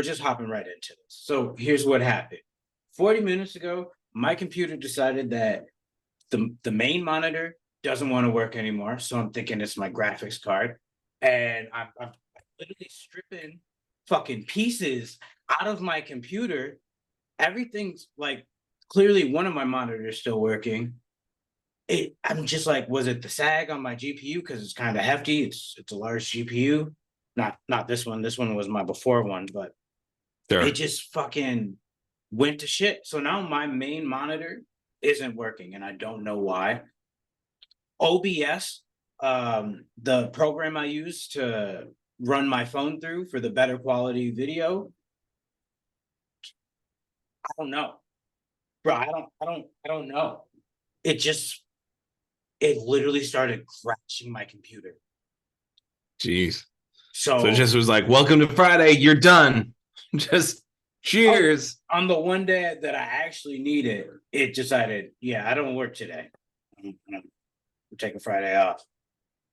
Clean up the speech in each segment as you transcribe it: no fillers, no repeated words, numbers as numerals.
we're just hopping right into this. So here's what happened. 40 minutes ago, my computer decided that the main monitor doesn't want to work anymore. So I'm thinking it's my graphics card. And I'm literally stripping fucking pieces out of my computer. Everything's like clearly one of my monitors still working. I'm just like, was it the sag on my GPU? Because it's kind of hefty. It's a large GPU. Not this one. This one was my before one, but it just fucking went to shit. So now my main monitor isn't working, and I don't know why. OBS, the program I use to run my phone through for the better quality video, I don't know, bro. I don't know. It literally started crashing my computer. Jeez. So it just was like, welcome to Friday. You're done. Just cheers. On the one day that I actually need it, it decided, yeah, I don't work today. I'm taking Friday off.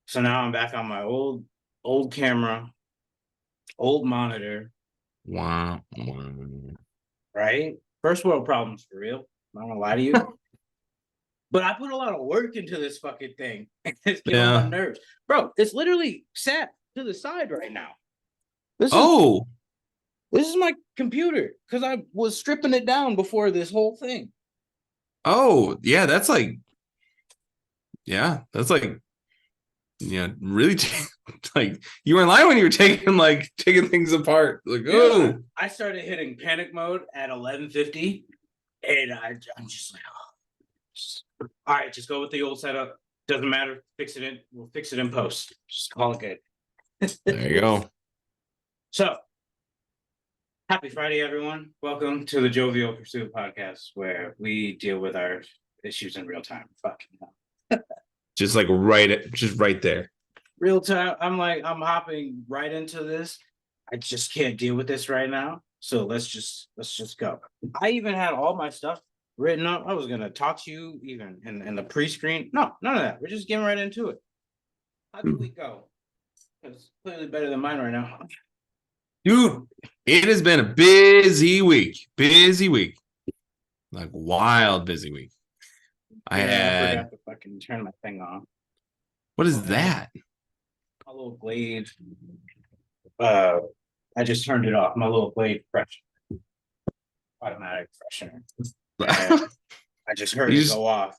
So now I'm back on my old camera, old monitor. Wow. Right? First world problems for real. I'm not gonna lie to you. But I put a lot of work into this fucking thing. It's getting on my nerves. Bro, it's literally sat to the side right now. This is my computer because I was stripping it down before this whole thing. Oh, yeah, that's like really like you weren't lying when you were taking things apart. Like, yeah, I started hitting panic mode at 11:50, and I'm just like, oh, all right, just go with the old setup. Doesn't matter. We'll fix it in post. Just call it good. There you go. So, happy Friday, everyone. Welcome to the Jovial Pursuit podcast, where we deal with our issues in real time. Fucking hell. Just right there. Real time. I'm hopping right into this. I just can't deal with this right now. So let's just go. I even had all my stuff written up. I was gonna talk to you even in the pre-screen. No, none of that. We're just getting right into it. How did we go? It's clearly better than mine right now. Dude, it has been a busy week. Like wild busy week. I forgot to fucking turn my thing on. What is that? My little Glade. I just turned it off. My little Glade freshener. Automatic freshener. I just heard it go off.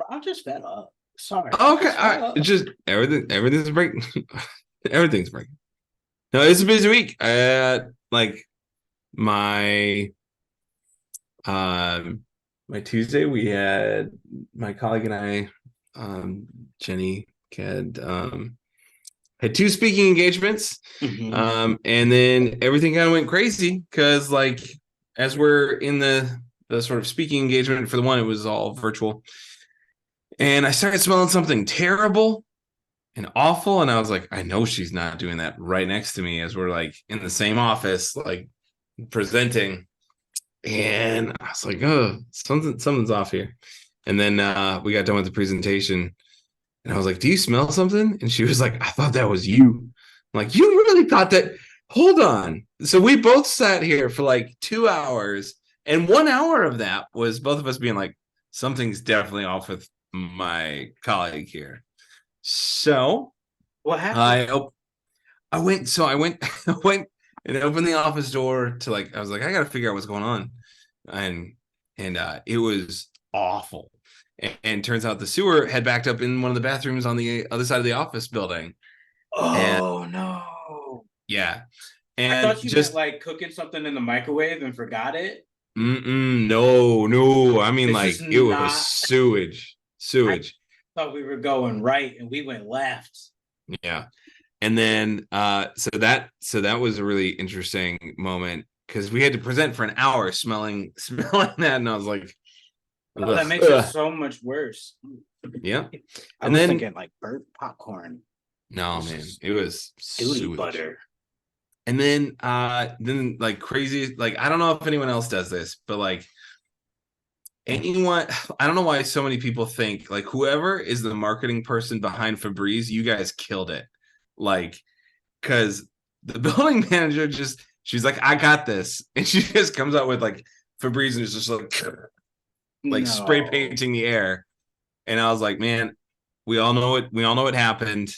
I'm just fed up. Sorry. Okay. All right. It's just everything's breaking. Everything's breaking. No, it's a busy week. Like my Tuesday, we had my colleague and I, Jenny, had two speaking engagements. Mm-hmm. And then everything kind of went crazy because, like, as we're in the sort of speaking engagement for the one, it was all virtual. And I started smelling something terrible and awful. And I was like, I know she's not doing that right next to me as we're like in the same office, like presenting. And I was like, oh, something's off here. And then we got done with the presentation. And I was like, do you smell something? And she was like, I thought that was you. I'm like, you really thought that? Hold on. So we both sat here for like 2 hours. And 1 hour of that was both of us being like, something's definitely off with my colleague here. So what happened? I went and opened the office door to I was like, I got to figure out what's going on. And it was awful. And turns out the sewer had backed up in one of the bathrooms on the other side of the office building. Oh, no. Yeah. And I thought you meant like cooking something in the microwave and forgot it. No. I mean, like, it was sewage. I thought we were going right and we went left. Yeah. And then so that was a really interesting moment because we had to present for an hour smelling that, and I was like, oh, that makes it so much worse. Yeah. I was thinking like burnt popcorn. No, man, it was duty butter. And then like crazy, like I don't know if anyone else does this, but like anyone, I don't know why so many people think like whoever is the marketing person behind Febreze, you guys killed it. Like, because the building manager She's like, I got this. And she just comes out with like Febreze and is just like spray No. painting the air. And I was like, man, we all know it. We all know what happened.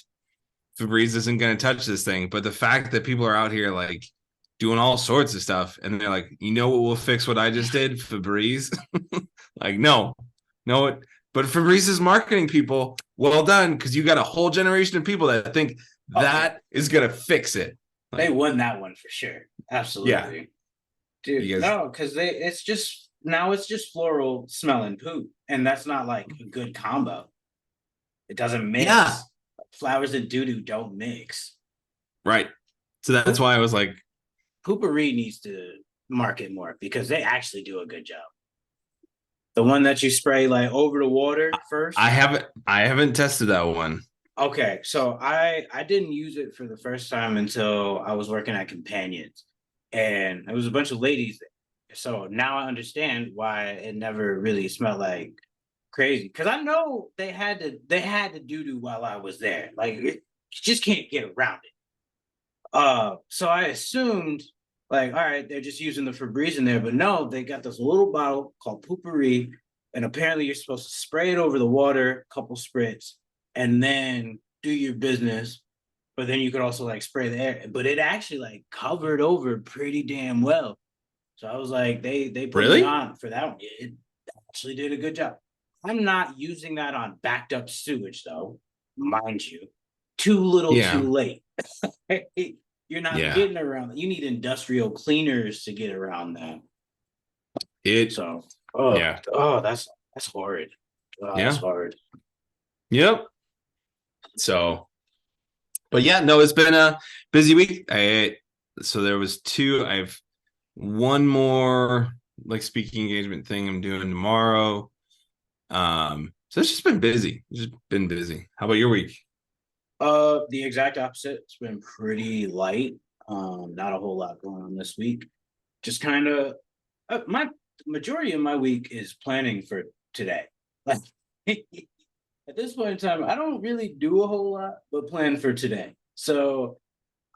Febreze isn't going to touch this thing. But the fact that people are out here like doing all sorts of stuff and they're like, you know what will fix what I just did? Febreze. Like, no, no. But Febreze is marketing people. Well done. Because you got a whole generation of people that think Oh, that is going to fix it. they Like, won that one for sure. yeah, Absolutely. Dude, you guys, no, because it's just now it's just floral smelling poop. And that's not like a good combo. It doesn't yeah, mix. Flowers and doo-doo don't mix. right. So that's Poop why I was like, Poopery needs to market more because they actually do a good job. The one that you spray like over the water first. I haven't tested that one. Okay, so I didn't use it for the first time until I was working at Companions, and it was a bunch of ladies there. So now I understand why it never really smelled like crazy. Because I know they had to do while I was there. Like you just can't get around it. So I assumed like, all right, they're just using the Febreze in there, but no, they got this little bottle called Poopery, and apparently you're supposed to spray it over the water, couple spritz, and then do your business. But then you could also like spray the air, but it actually like covered over pretty damn well. So I was like, they put me Really? on for that one. It actually did a good job. I'm not using that on backed up sewage though, mind you. Too little, Yeah, too late. You're not yeah. getting around. You need industrial cleaners to get around that. It, So, yeah, that's horrid. Oh, that's yeah, horrid. yep. So, but yeah, no, it's been a busy week. So there was two. I've one more like speaking engagement thing I'm doing tomorrow. So it's just been busy. It's just been busy. How about your week? The exact opposite. It's been pretty light. Not a whole lot going on this week. Just kind of my majority of my week is planning for today. Like at this point in time, I don't really do a whole lot, but plan for today. So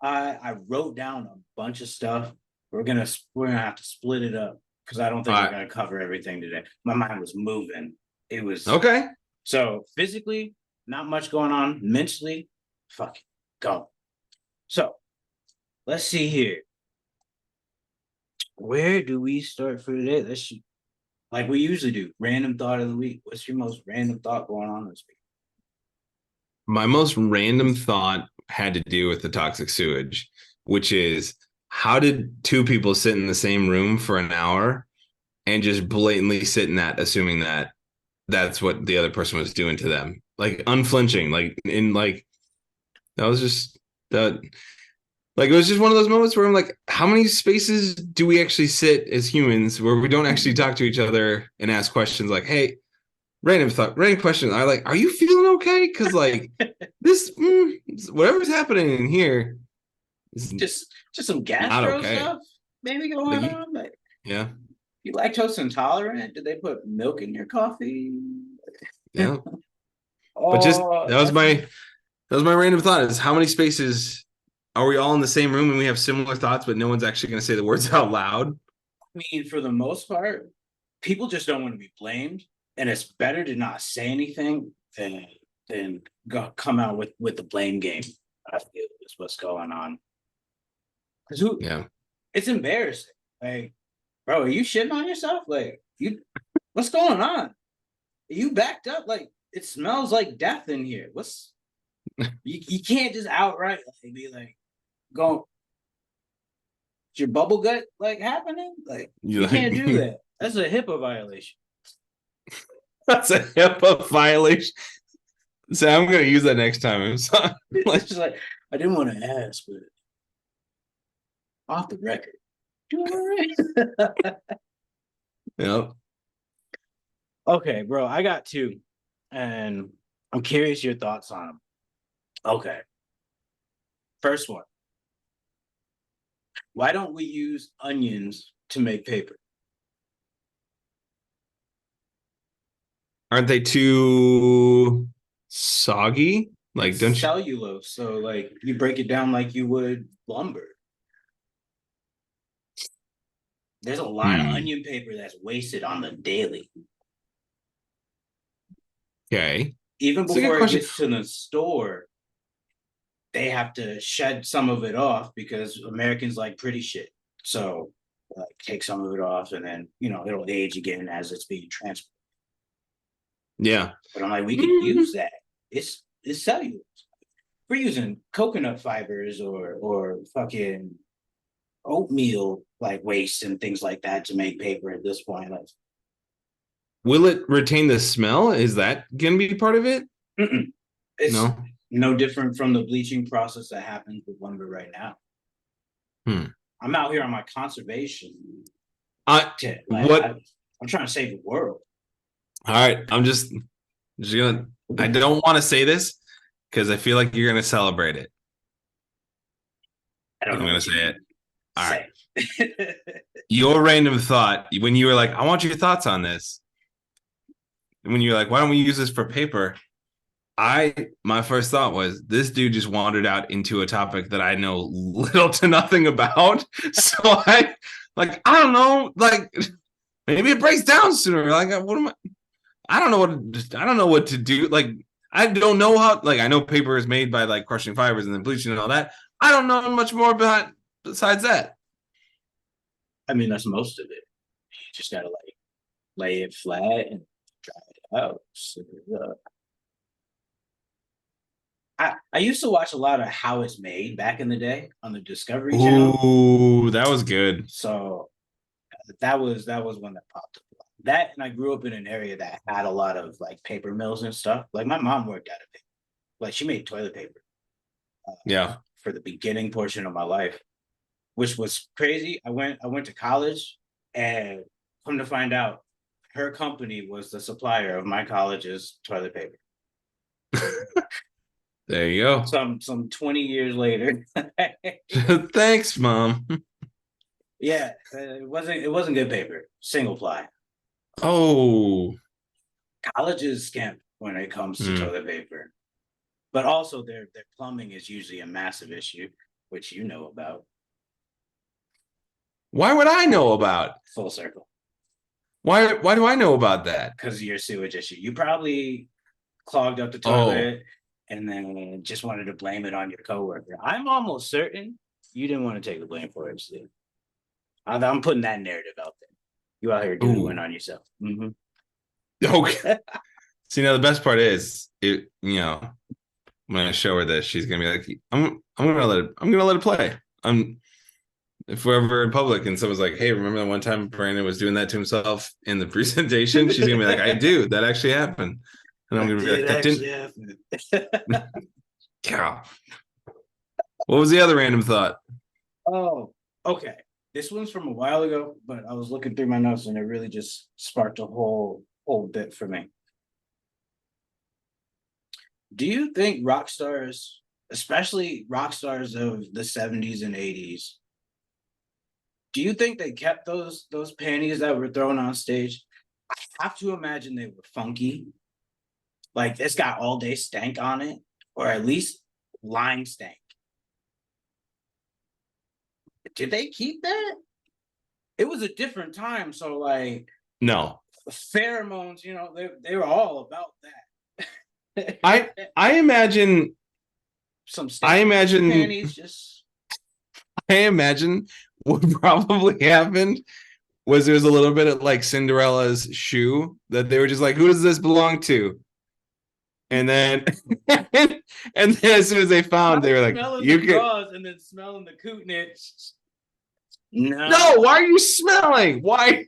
I wrote down a bunch of stuff. We're gonna have to split it up because I don't think we're Uh, gonna cover everything today. My mind was moving. It was okay. so physically not much going on. Mentally, fuck it, go. So let's see here. Where do we start for today? Let's shoot. Like we usually do. Random thought of the week. What's your most random thought going on this week? My most random thought had to do with the toxic sewage, which is how did two people sit in the same room for an hour and just blatantly sit in that, assuming that that's what the other person was doing to them, like unflinching, like in like that was just that. Like it was just one of those moments where I'm like, how many spaces do we actually sit as humans where we don't actually talk to each other and ask questions like, hey, random thought, random question. I like, are you feeling okay? Because like this, whatever's happening in here is Just some not gastro okay. stuff maybe Like, going on. Like yeah, you lactose intolerant? Did they put milk in your coffee? yeah. But just Oh, that's that was my random thought is how many spaces are we all in the same room and we have similar thoughts, but no one's actually going to say the words out loud? I mean, for the most part, people just don't want to be blamed, and it's better to not say anything than come out with the blame game. I feel is what's going on. Because who? Yeah. It's embarrassing. Like, bro, are you shitting on yourself? Like, what's going on? Are you backed up? Like, it smells like death in here. You can't just outright like, be like, go, is your bubble gut like happening? Like, You you like, can't do that. That's a HIPAA violation. that's a HIPAA violation. So I'm going to use that next time. So, It's like, just like I didn't want to ask, but off the record. You all right? yeah. Okay, bro, I got two, and I'm curious your thoughts on them. Okay, first one. Why don't we use onions to make paper? Aren't they too soggy? Like, It's don't you? cellulose, so like you break it down like you would lumber. There's a lot of onion paper that's wasted on the daily. Okay. Even It's a good before it question. gets to the store, they have to shed some of it off because Americans like pretty shit. So like take some of it off and then it'll age again as it's being transported. Yeah. But I'm like, we could use that. It's cellulose. We're using coconut fibers or fucking oatmeal like waste and things like that to make paper at this point. Like, Will it retain the smell? Is that gonna be part of it? it's No. no different from the bleaching process that happens with lumber right now. I'm out here on my conservation tip. Like What? I'm trying to save the world. All right. I'm just gonna. I don't want to say this because I feel like you're gonna celebrate it. I don't I'm know gonna what you say it. All right. say. Your random thought when you were like, "I want your thoughts on this." When you're like, "Why don't we use this for paper?" My first thought was this dude just wandered out into a topic that I know little to nothing about. So I don't know, like maybe it breaks down sooner. Like what am I? I don't know what to do. Like I don't know how. Like I know paper is made by like crushing fibers and then bleaching and all that. I don't know much more besides that. I mean, that's most of it. You just gotta like lay it flat and dry it out. So, I used to watch a lot of How It's Made back in the day on the Discovery Channel. Ooh, that was good. So that was one that popped up. That and I grew up in an area that had a lot of like paper mills and stuff. Like my mom worked at it. Like she made toilet paper Yeah. for the beginning portion of my life, which was crazy. I went to college and come to find out her company was the supplier of my college's toilet paper. There you go. Some 20 years later. Thanks, Mom. Yeah, it wasn't good paper. Single ply. Oh. Colleges skimp when it comes to toilet paper. But also their plumbing is usually a massive issue, which you know about. Why would I know about? Full circle. Why do I know about that? Because of your sewage issue. You probably clogged up the Oh. toilet and then just wanted to blame it on your coworker. I'm almost certain you didn't want to take the blame for it, Steve. I'm putting that narrative out there. You out here doodling on yourself. Mm-hmm. Okay. See, now the best part is when I show her this, she's gonna be like, I'm gonna let it play. If we're ever in public and someone's like, hey, remember that one time Brandon was doing that to himself in the presentation? She's gonna be like, I do. That actually happened. And I'm gonna be like, that didn't happen. Yeah. What was the other random thought? Oh, okay. This one's from a while ago, but I was looking through my notes and it really just sparked a whole bit for me. Do you think rock stars, especially rock stars of the 70s and 80s, do you think they kept those panties that were thrown on stage? I have to imagine they were funky. Like it's got all day stank on it, or at least lime stank. Did they keep that? It was a different time, so like No. pheromones, they were all about that. I imagine Some panties just I imagine what probably happened was there was a little bit of like Cinderella's shoe that they were just like, who does this belong to? And then and then as soon as they found, they were like, you the can draws and then smelling the cootinage. No, why are you smelling? Why?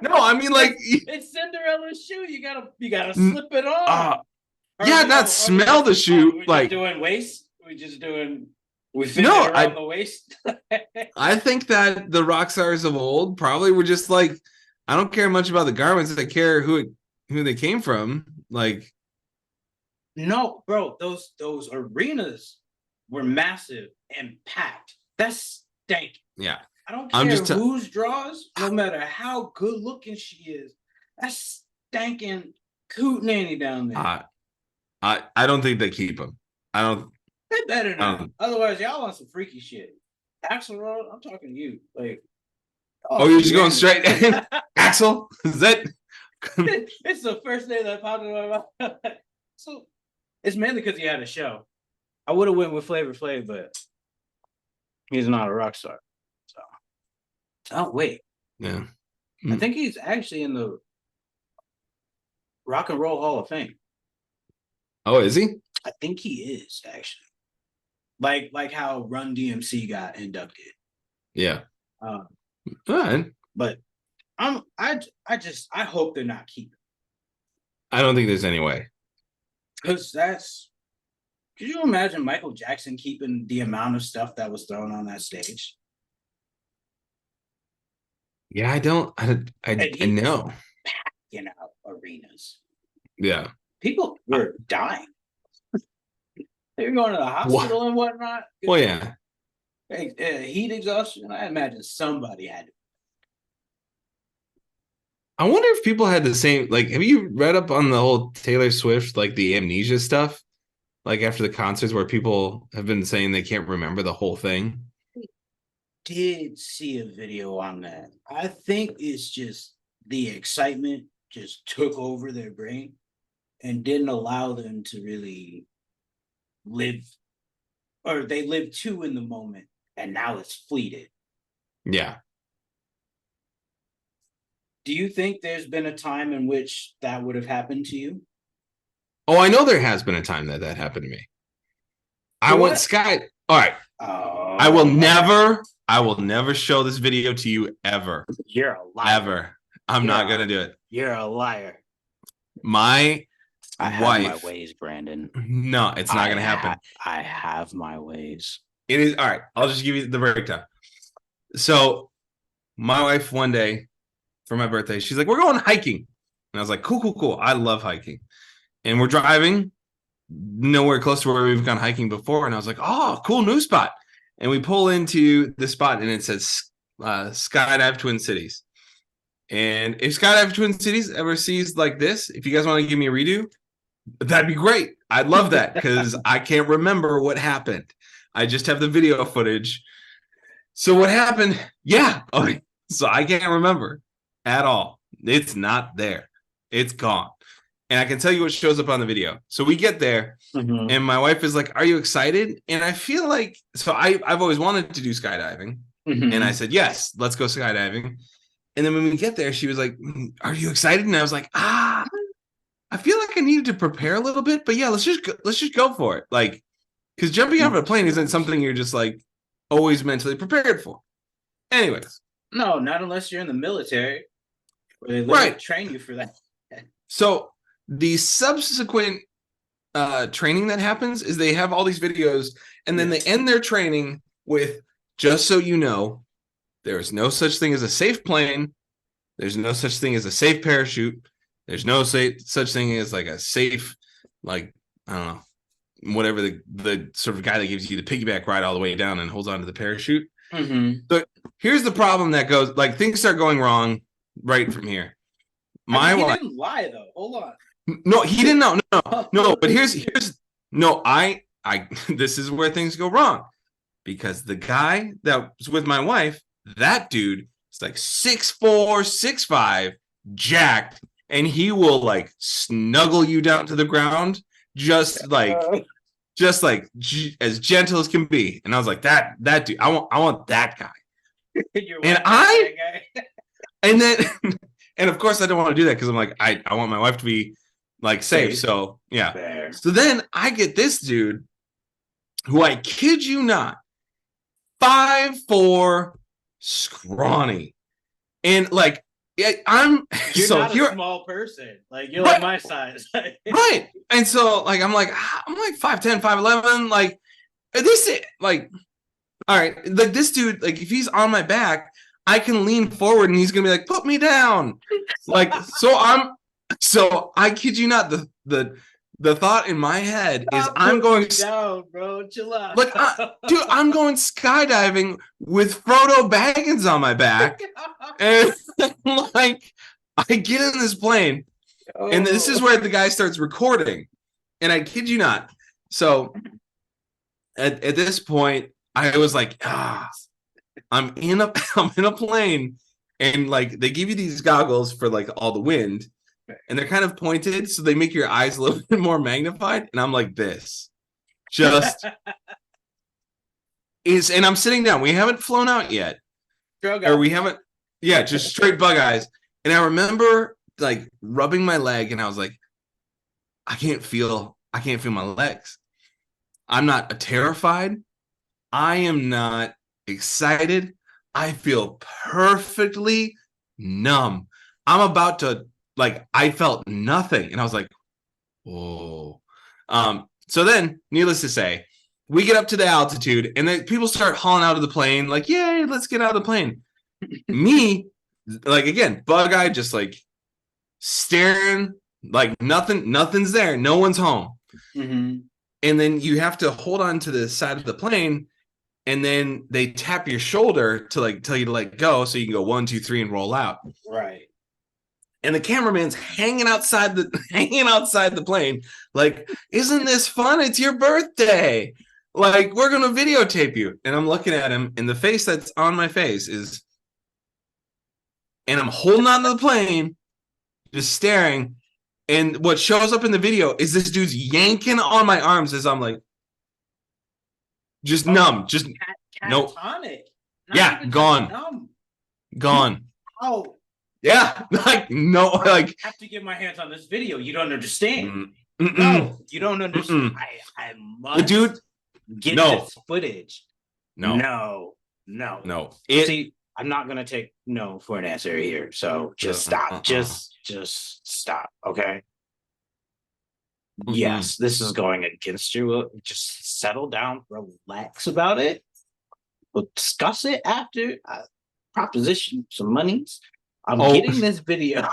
No, I mean like it's Cinderella's shoe. You gotta slip it on. Not smell the shoe. We're like just doing waist. We fit no, it around the waist. I think that the rock stars of old probably were just like, I don't care much about the garments. I care who they came from. Like, no, bro, those arenas were massive and packed. That's stank. Yeah. I don't care whose draws, no matter how good looking she is. That's stanking coot nanny down there. I don't think they keep them. I don't. They better not. Otherwise, y'all want some freaky shit. Axelrod, I'm talking to you. Like, Oh, you're just going straight in? Axel? Is that? It's the first name that popped in my mouth. So it's mainly because he had a show. I would have went with Flavor Flav, but he's not a rock star. So, oh wait, Yeah. I think he's actually in the Rock and Roll Hall of Fame. Oh, is he? I think he is actually. Like how Run DMC got inducted. Yeah. Um, All right. but I hope they're not keeping, I don't think there's any way. because could you imagine Michael Jackson keeping the amount of stuff that was thrown on that stage? Yeah, I don't. I know. You know, arenas. Yeah. People were dying. They were going to the hospital and whatnot. Well, yeah. Heat exhaustion. I imagine somebody had to. I wonder if people had the same. Like, have you read up on the whole Taylor Swift, like the amnesia stuff? Like after the concerts where people have been saying they can't remember the whole thing. Did see a video on that. I think it's just the excitement just took over their brain and didn't allow them to really live, or they lived too in the moment and now it's fleeted. Yeah. Do you think there's been a time in which that would have happened to you? Oh, I know there has been a time that happened to me. I went sky. All right. Oh, I will never show this video to you ever. You're a liar. Ever. I'm not going to do it. You're a liar. My I have wife. my ways, Brandon. No, it's not going to happen. I have my ways. It is. All right. I'll just give you the breakdown. So my wife one day for my birthday, she's like, we're going hiking. And I was like, cool. I love hiking. And we're driving nowhere close to where we've gone hiking before. And I was like, oh, cool new spot. And we pull into the spot and it says Skydive Twin Cities. And if Skydive Twin Cities ever sees like this, if you guys want to give me a redo, that'd be great. I'd love that because I can't remember what happened. I just have the video footage. So what happened? Yeah. Okay. So I can't remember at all. It's not there. It's gone. And I can tell you what shows up on the video. So we get there and my wife is like, are you excited? And I feel like, so I've always wanted to do skydiving. And I said, yes, let's go skydiving. And then when we get there, she was like, are you excited? And I was like, I feel like I needed to prepare a little bit, but yeah, let's just go for it. Like, because jumping out of a plane isn't something you're just like always mentally prepared for. Anyways. No, not unless you're in the military, where they literally train you for that. So the subsequent training that happens is they have all these videos and then they end their training with, just so you know, there is no such thing as a safe plane. There's no such thing as a safe parachute. There's no such thing as like a safe, like, I don't know, whatever the sort of guy that gives you the piggyback ride all the way down and holds onto the parachute. So here's the problem that goes, like, things start going wrong right from here. He didn't lie though. Hold on. No, he didn't know. No. But here's I this is where things go wrong, because the guy that was with my wife, that dude is like 6'4", 6'5", jacked, and he will like snuggle you down to the ground, just like as gentle as can be. And I was like, that dude, I want that guy. And then and of course I don't want to do that because I'm like, I want my wife to be like safe. So yeah. Fair. So then I get this dude who, I kid you not, 5'4", scrawny, and like I'm you're so not a small person. Like you're like my size. Right. And so like I'm like 5'10", 5'11", like this is like, all right, like this dude, like if he's on my back, I can lean forward and he's gonna be like, put me down. Like, so I kid you not, the thought in my head is I'm going down, bro. Chill out. Like, dude, I'm going skydiving with Frodo Baggins on my back, and like I get in this plane, and this is where the guy starts recording, and I kid you not. So at this point, I was like, I'm in a plane And like they give you these goggles for like all the wind, and they're kind of pointed, so they make your eyes a little bit more magnified. And I'm like this, just is, and I'm sitting down. We haven't flown out yet, Drug or out. we haven't. Yeah, just straight bug eyes. And I remember like rubbing my leg, and I was like, I can't feel my legs. I'm not terrified. I am not excited. I feel perfectly numb. I'm about to like I felt nothing. And I was like, whoa. So then, needless to say, we get up to the altitude and then people start hauling out of the plane, like, yay, let's get out of the plane. Me, like again, bug eye, just like staring, like nothing's there. No one's home. Mm-hmm. And then you have to hold on to the side of the plane, and then they tap your shoulder to like tell you to let go, so you can go 1, 2, 3 and roll out. Right. And the cameraman's hanging outside the plane, like, isn't this fun? It's your birthday. Like, we're gonna videotape you. And I'm looking at him, and the face that's on my face is, and I'm holding on to the plane, just staring. And what shows up in the video is this dude's yanking on my arms as I'm like, just numb, just nope. Catatonic. Yeah, gone. Numb. Gone. Oh. Yeah, like no, like I have to get my hands on this video. You don't understand. mm-mm, No, you don't understand. mm-mm. I must Dude, get no. this footage. No. No. It, See, I'm not gonna take no for an answer here. So just stop. Just stop. Okay. Yes, this is going against you. Just settle down, relax about it. We'll discuss it after. Proposition some monies. I'm getting this video.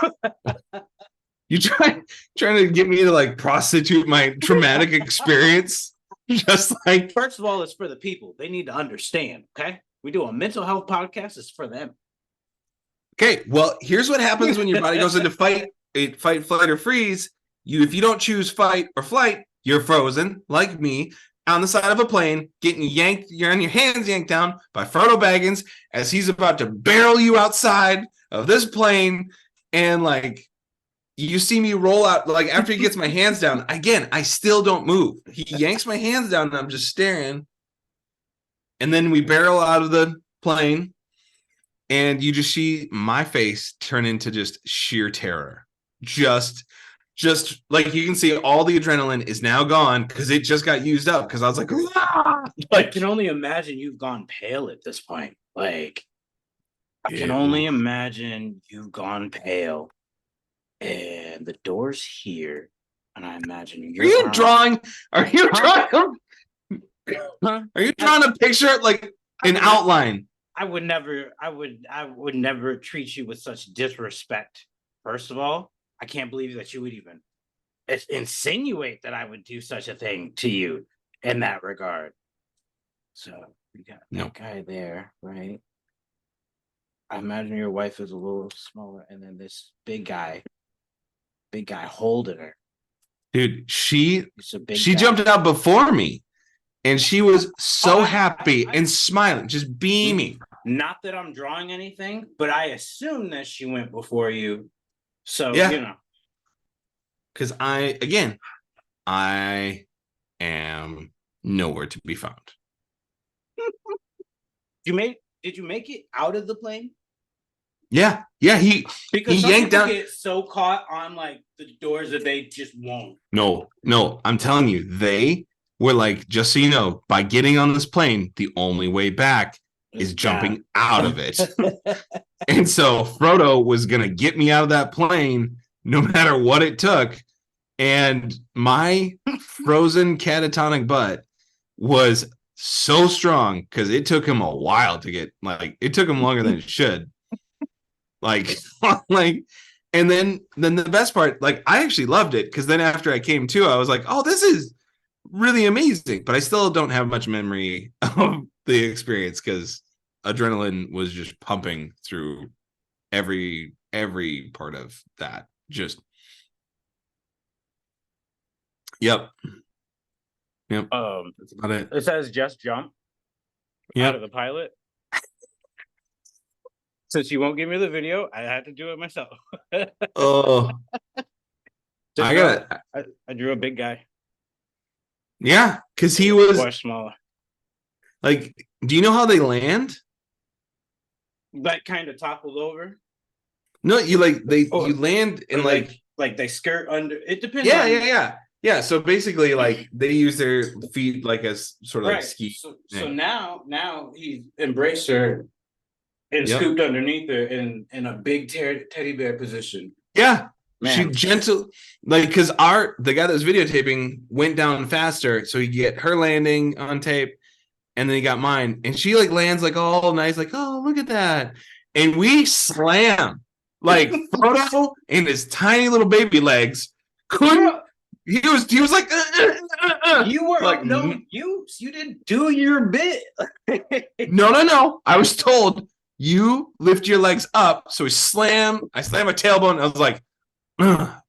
You trying to get me to like prostitute my traumatic experience? Just like, first of all, it's for the people. They need to understand. Okay, we do a mental health podcast. It's for them. Okay, well, here's what happens when your body goes into fight, flight, or freeze. If you don't choose fight or flight, you're frozen, like me, on the side of a plane, getting yanked. You're on your hands yanked down by Frodo Baggins as he's about to barrel you outside of this plane, and like you see me roll out. Like after he gets my hands down, again, I still don't move. He yanks my hands down, and I'm just staring. And then we barrel out of the plane, and you just see my face turn into just sheer terror. Just like you can see all the adrenaline is now gone because it just got used up, because I was like, ah! I can only imagine you've gone pale at this point. Like, I can only imagine you've gone pale, and the door's here, and I imagine Are you drawing? Are you drawing? Huh? Are you drawing a picture, like an outline? I would never treat you with such disrespect. First of all, I can't believe that you would even insinuate that I would do such a thing to you in that regard. So we got that guy there, right? I imagine your wife is a little smaller, and then this big guy holding her. Dude, she guy. jumped out before me, and she was so happy and smiling, just beaming. Not that I'm drawing anything, but I assume that she went before you. So, because I am nowhere to be found. Did you make it out of the plane? Yeah. Because he some yanked people down. get so caught on like the doors that they just won't. No, I'm telling you, they were like, just so you know, by getting on this plane, the only way back is jumping out of it. And so Frodo was gonna get me out of that plane no matter what it took. And my frozen catatonic butt was so strong because it took him a while to get, like, it took him longer than it should. Like, and then the best part, like, I actually loved it, because then after I came to, I was like, oh, this is really amazing. But I still don't have much memory of the experience because adrenaline was just pumping through every part of that. Just Yep. That's about it. It says just jump out of the pilot. Since you won't give me the video, I had to do it myself. Oh, Just I know gotta, I drew a big guy yeah, because he was or smaller, like, do you know how they land? like kind of toppled over, No, you like you or land in like, like they skirt under. It depends yeah, on. yeah, yeah, yeah. So basically, like they use their feet like as sort of like Right. ski. So Yeah. now he's embraced her and Yep. scooped underneath her in a big teddy bear position. Yeah. She Man, gentle like because our the guy that was videotaping went down faster, so he get her landing on tape, and then he got mine, and she like lands like all nice, like oh look at that, and we slam like Frodo and his tiny little baby legs couldn't. bro, He was like you were like no, you didn't do your bit. no. I was told you lift your legs up, so we slam. I slam my tailbone. I was like.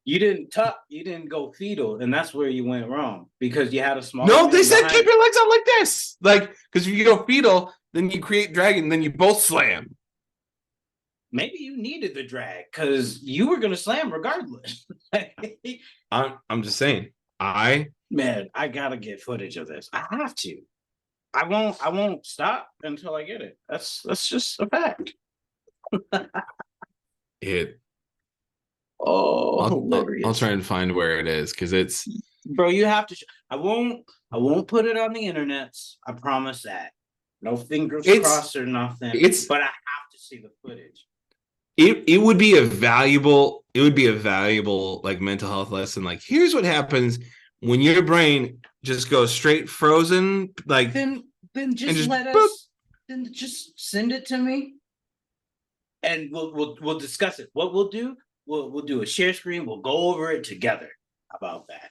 You didn't tuck, you didn't go fetal, and that's where you went wrong because you had a smaller No, they man said behind. keep your legs out like this. Like, because if you go fetal, then you create dragon, then you both slam. Maybe you needed the drag because you were gonna slam regardless. I'm just saying. Man, I gotta get footage of this. I have to. I won't stop until I get it. That's just a fact. It Oh, I'll hilarious. try and find where it is because it's Bro, you have to I won't put it on the internet. I promise that. No fingers crossed or nothing. it's But I have to see the footage. it would be a valuable like mental health lesson. Like here's what happens when your brain just goes straight frozen, like Then just just let boop. us then just send it to me and we'll discuss it. What we'll do, we'll do a share screen, we'll go over it together. How about that?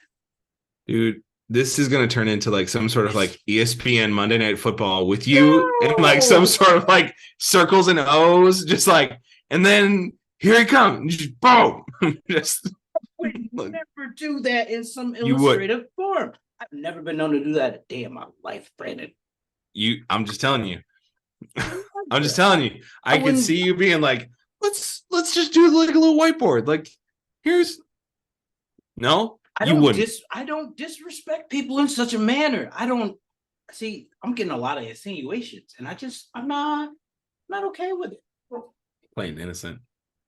Dude, this is gonna turn into like some sort of like ESPN Monday Night Football with you and like some No! sort of like circles and O's, just like, and then here he comes, just boom, just Would never do that in some you would illustrative form. I've never been known to do that a day in my life, Brandon. you. I'm just telling you, I'm just telling you. I could wouldn't. see you being like, let's just do like a little whiteboard. Like, here's no, you wouldn't. I don't disrespect people in such a manner. I don't see. I'm getting a lot of insinuations, and I'm not okay with it. Plain innocent.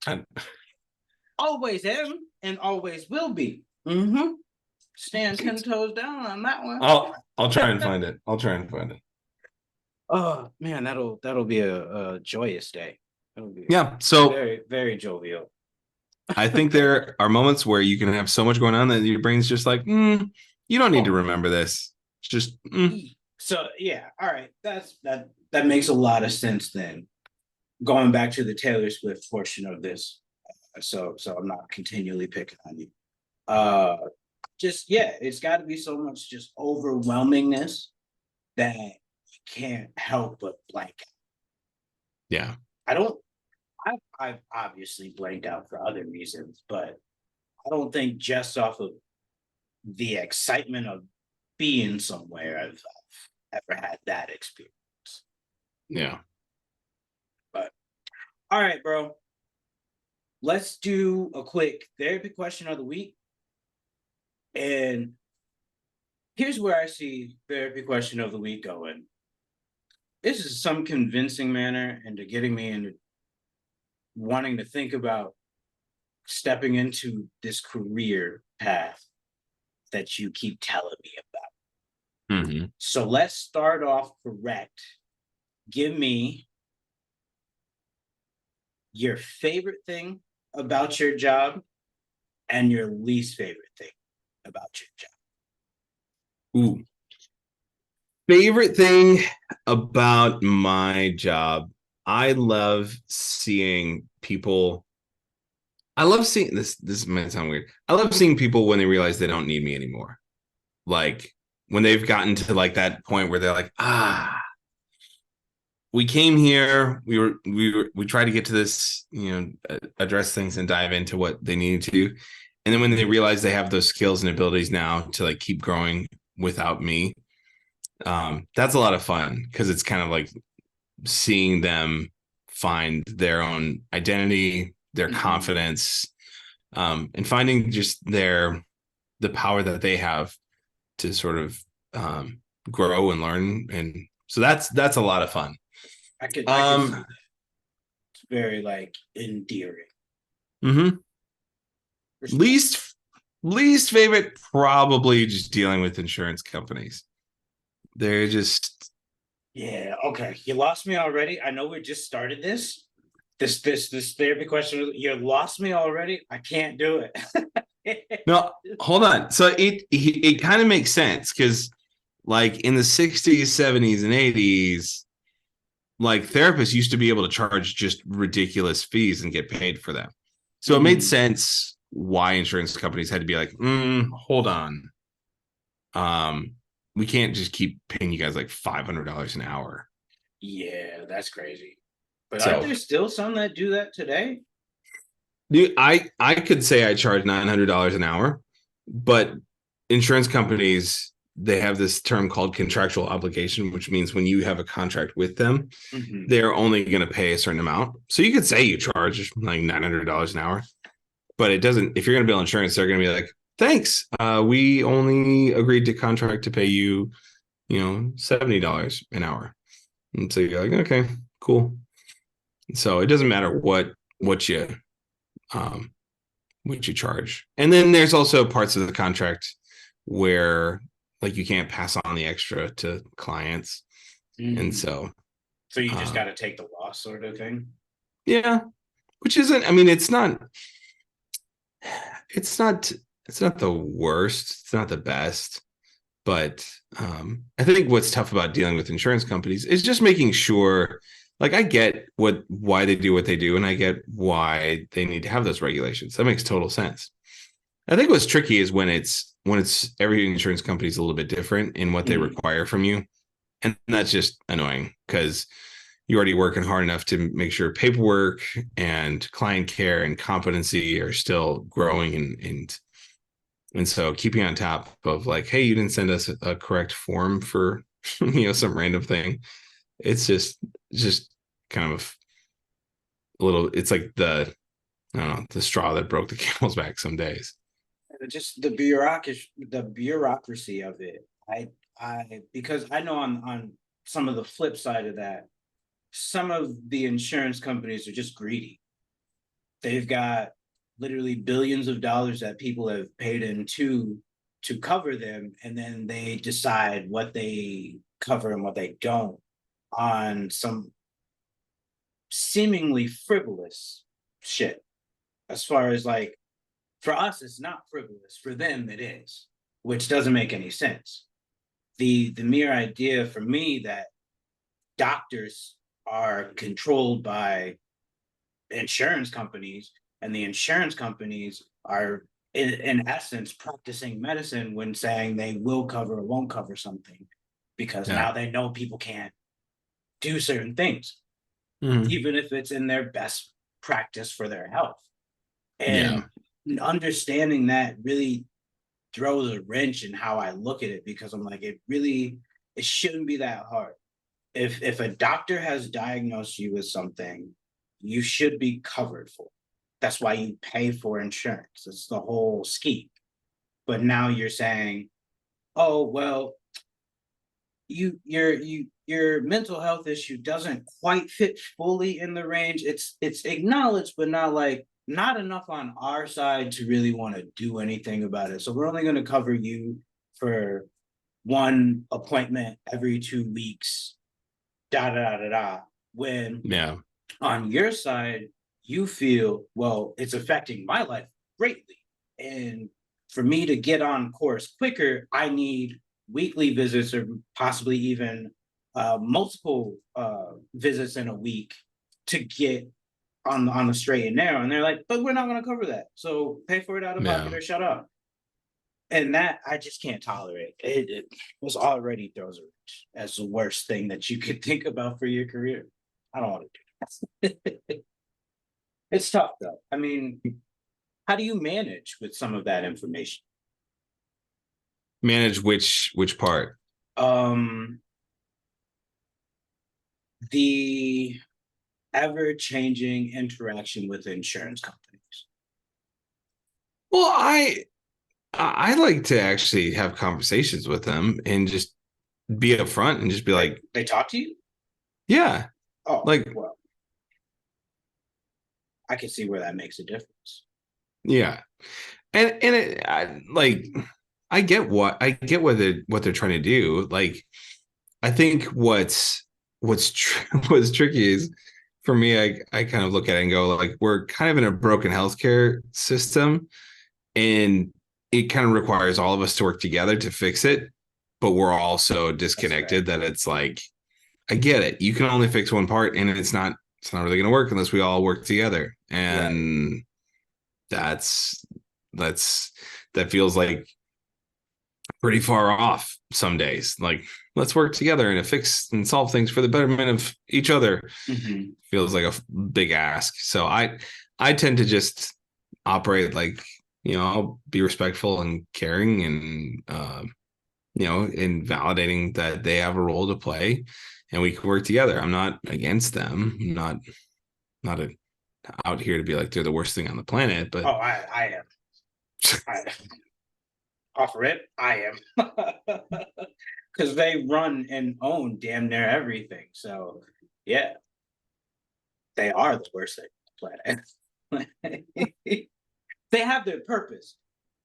I, Always am and always will be. Mm-hmm. Stand 10 toes down on that one. I'll try and find it. I'll try and find it. Oh man, that'll be a joyous day. That'll be Yeah. So very, very jovial. I think there are moments where you can have so much going on that your brain's just like, you don't need to remember this. It's just So yeah, all right. That makes a lot of sense then. Going back to the Taylor Swift portion of this. So I'm not continually picking on you. Just yeah, it's got to be so much just overwhelmingness that you can't help but blank out. yeah. I don't I've obviously blanked out for other reasons, but I don't think just off of the excitement of being somewhere I've ever had that experience. Yeah. But all right, bro. Let's do a quick therapy question of the week. And here's where I see therapy question of the week going. This is some convincing manner into getting me into wanting to think about stepping into this career path that you keep telling me about. Mm-hmm. So let's start off correct. Give me your favorite thing about your job and your least favorite thing about your job. Ooh. Favorite thing about my job. I love seeing people. I love seeing this. This might sound weird. I love seeing people when they realize they don't need me anymore. Like when they've gotten to like that point where they're like, we came here, we tried to get to this, address things and dive into what they needed to do. And then when they realize they have those skills and abilities now to like keep growing without me, that's a lot of fun because it's kind of like seeing them find their own identity, their confidence, and finding just the power that they have to sort of grow and learn. And so that's a lot of fun. I could see that. It's very like endearing. Mm-hmm. Respect. Least favorite, probably just dealing with insurance companies. They're just Yeah, okay. You lost me already. I know we just started this. This therapy question. You lost me already. I can't do it. no. Hold on. So it kind of makes sense because like in the 60s, 70s, and 80s, like therapists used to be able to charge just ridiculous fees and get paid for them. So it made sense why insurance companies had to be like, hold on. We can't just keep paying you guys like $500 an hour. Yeah, that's crazy. But aren't So there still some that do that today? dude, I could say I charge $900 an hour, but insurance companies, they have this term called contractual obligation, which means when you have a contract with them, they're only going to pay a certain amount. So you could say you charge like $900 an hour, but it doesn't. If you're going to bill insurance, they're going to be like, "Thanks, we only agreed to contract to pay you, $70 an hour." And so you're like, "Okay, cool." So it doesn't matter what you um, what you charge. And then there's also parts of the contract where like you can't pass on the extra to clients. And so you just got to take the loss sort of thing. yeah, which isn't, I mean, it's not the worst, it's not the best, but I think what's tough about dealing with insurance companies is just making sure, like, I get why they do what they do, and I get why they need to have those regulations. That makes total sense. I think what's tricky is when it's every insurance company is a little bit different in what they require from you, and that's just annoying because you're already working hard enough to make sure paperwork and client care and competency are still growing, and so keeping on top of like, hey, you didn't send us a correct form for some random thing. It's just kind of a little. It's like I don't know, the straw that broke the camel's back some days. Just the bureaucracy of it. Because I know on some of the flip side of that, some of the insurance companies are just greedy. They've got literally billions of dollars that people have paid into to cover them, and then they decide what they cover and what they don't on some seemingly frivolous shit. As far as like, for us, it's not frivolous. For them, it is, which doesn't make any sense. The mere idea for me that doctors are controlled by insurance companies, and the insurance companies are in essence practicing medicine when saying they will cover or won't cover something because now they know people can't do certain things, even if it's in their best practice for their health. And understanding that really throws a wrench in how I look at it, because I'm like, it shouldn't be that hard. If a doctor has diagnosed you with something, you should be covered for it. That's why you pay for insurance. It's the whole scheme. But now you're saying, oh well, your mental health issue doesn't quite fit fully in the range. It's acknowledged, but not enough on our side to really want to do anything about it. So we're only going to cover you for one appointment every 2 weeks, da da da da da. When on your side, you feel, well, it's affecting my life greatly. And for me to get on course quicker, I need weekly visits or possibly even multiple visits in a week to get on the straight and narrow. And they're like, but we're not going to cover that. So pay for it out of pocket or shut up. And that I just can't tolerate. It was already throws a wrench as the worst thing that you could think about for your career. I don't want to do that. It's tough though. I mean, how do you manage with some of that information? Manage which part? The ever-changing interaction with insurance companies? Well, I like to actually have conversations with them and just be upfront and just be like, They talk to you? yeah, Oh, like, well, I can see where that makes a difference. yeah. And like I get what they're trying to do. Like I think what's tricky is for me, I kind of look at it and go like we're kind of in a broken healthcare system, and it kind of requires all of us to work together to fix it. But we're all so That's fair. disconnected that it's like I get it. You can only fix one part, and it's not really going to work unless we all work together. Right. And that's that's that feels like pretty far off some days. Like, let's work together and fix and solve things for the betterment of each other. Hmm. Feels like a big ask. So I tend to just operate like, I'll be respectful and caring and in validating that they have a role to play and we can work together. I'm not against them. I'm not out here to be like they're the worst thing on the planet, Oh, but I am. I, off rip, I am. Because they run and own damn near everything. So, yeah, they are the worst thing on the planet. They have their purpose.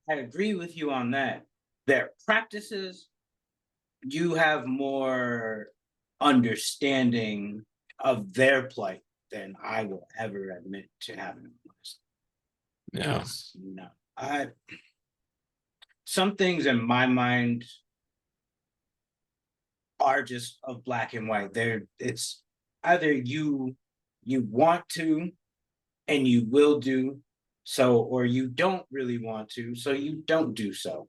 I agree with you on that. Their practices, you have more understanding of their plight than I will ever admit to having. yeah. No, I some things in my mind are just of black and white. It's either you want to and you will do so, or you don't really want to, so you don't do so.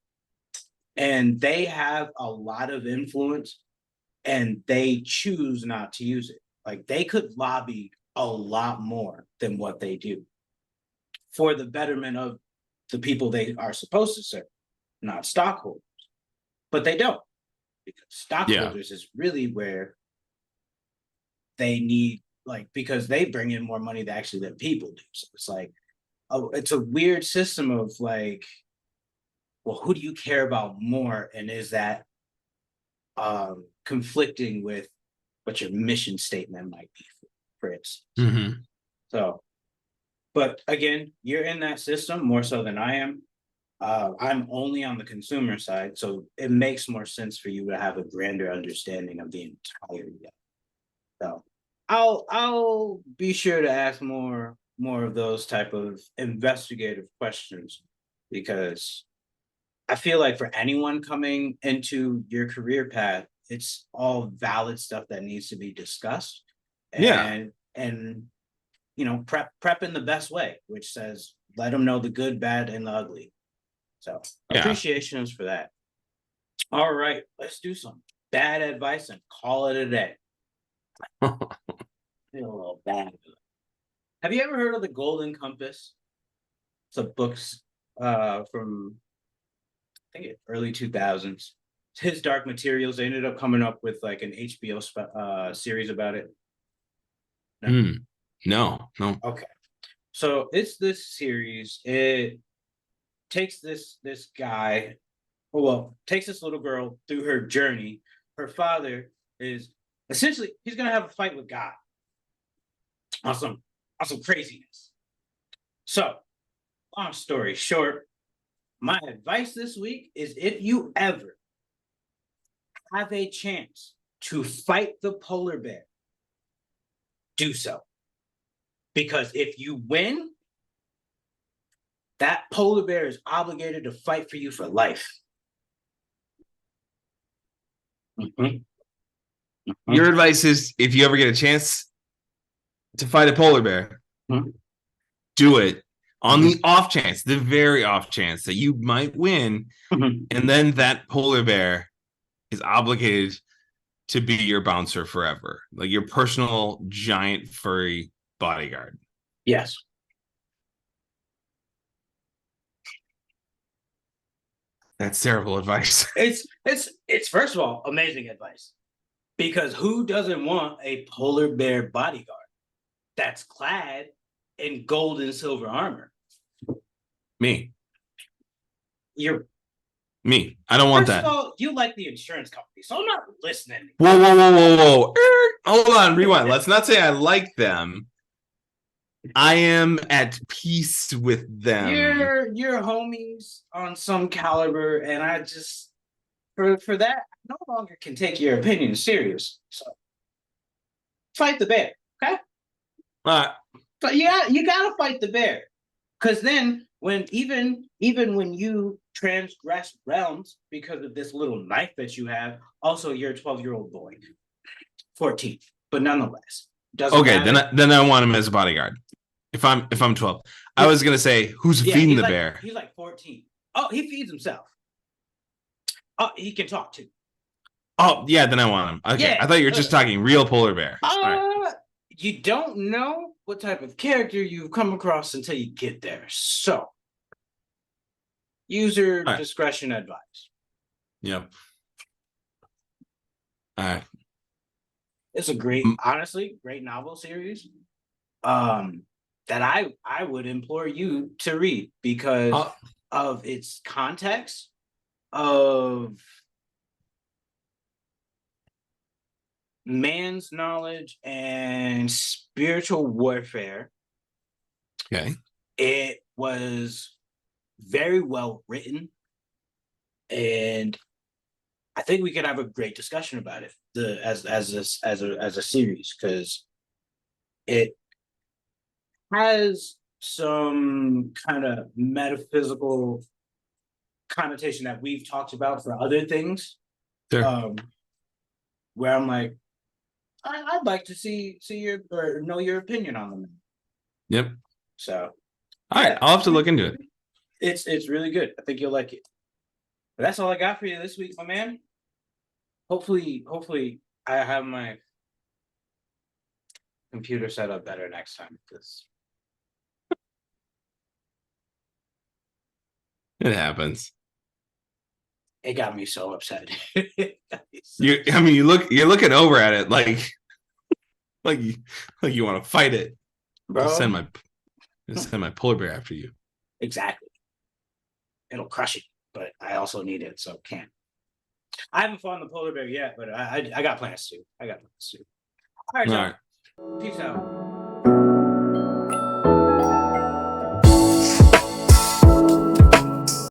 And they have a lot of influence and they choose not to use it. Like they could lobby a lot more than what they do for the betterment of the people they are supposed to serve, not stockholders. But they don't, because Yeah. stockholders is really where they need, like, because they bring in more money than actually than people do. So it's like, oh, it's a weird system of like, well, who do you care about more? And is that conflicting with what your mission statement might be, for instance? Hmm. So, but again, you're in that system more so than I am. I'm only on the consumer side, so it makes more sense for you to have a grander understanding of the entirety of it. So I'll be sure to ask more of those type of investigative questions, because I feel like for anyone coming into your career path, it's all valid stuff that needs to be discussed, Yeah. and prep in the best way, which says let them know the good, bad, and the ugly. So Yeah. appreciations for that. All right, let's do some bad advice and call it a day. Feel a little bad. Have you ever heard of the Golden Compass? It's a books from I think early 2000s. His Dark Materials. They ended up coming up with like an HBO series about it. No, Hmm. No, no. okay. So it's this series. It takes this guy, well, takes this little girl through her journey. Her father is essentially he's gonna have a fight with God on some craziness. So, long story short, my advice this week is if you ever have a chance to fight the polar bear, do so. Because if you win, that polar bear is obligated to fight for you for life. Mhm, Your mhm, advice is if you ever get a chance to fight a polar bear, mhm, do it on mhm, the off chance, the very off chance that you might win. mhm. And then that polar bear is obligated to be your bouncer forever, like your personal giant furry bodyguard. Yes. That's terrible advice. It's first of all amazing advice, because who doesn't want a polar bear bodyguard? that's clad in gold and silver armor? Me. You're I don't want First that. of all, you like the insurance company, so I'm not listening. Whoa. Hold on, rewind. Let's not say I like them. I am at peace with them. You're homies on some caliber, and I just for that I no longer can take your opinion serious. So fight the bear, okay? But yeah, you gotta fight the bear, because then when even when you transgress realms because of this little knife that you have, also you're a 12-year-old boy, 14, but nonetheless, doesn't Okay, matter. then I want him as a bodyguard. If I'm 12. I was gonna say, who's Yeah, feeding the bear? he's like 14. Oh, he feeds himself. Oh, he can talk too. Oh, yeah, then I want him. Okay. Yeah. I thought you were just talking real polar bear. All right. You don't know what type of character you've come across until you get there. So, user All right. discretion advice. Yep. All right. It's a honestly, great novel series. That I would implore you to read because of its context of man's knowledge and spiritual warfare. Okay. It was very well written, and I think we could have a great discussion about it as a series, because it has some kind of metaphysical connotation that we've talked about for other things. Sure. Where I'm like, I'd like to see your or know your opinion on them. Yep. So, all right, I'll have to look into it. It's really good. I think you'll like it. But that's all I got for you this week, my man. Hopefully I have my computer set up better next time, because It happens. it got me so upset. You're looking over at it like you want to fight it. Bro. I'll send my polar bear after you. Exactly. It'll crush it, but I also need it, so can't. I haven't fought the polar bear yet, but I got plans to. All right, y'all. Peace out.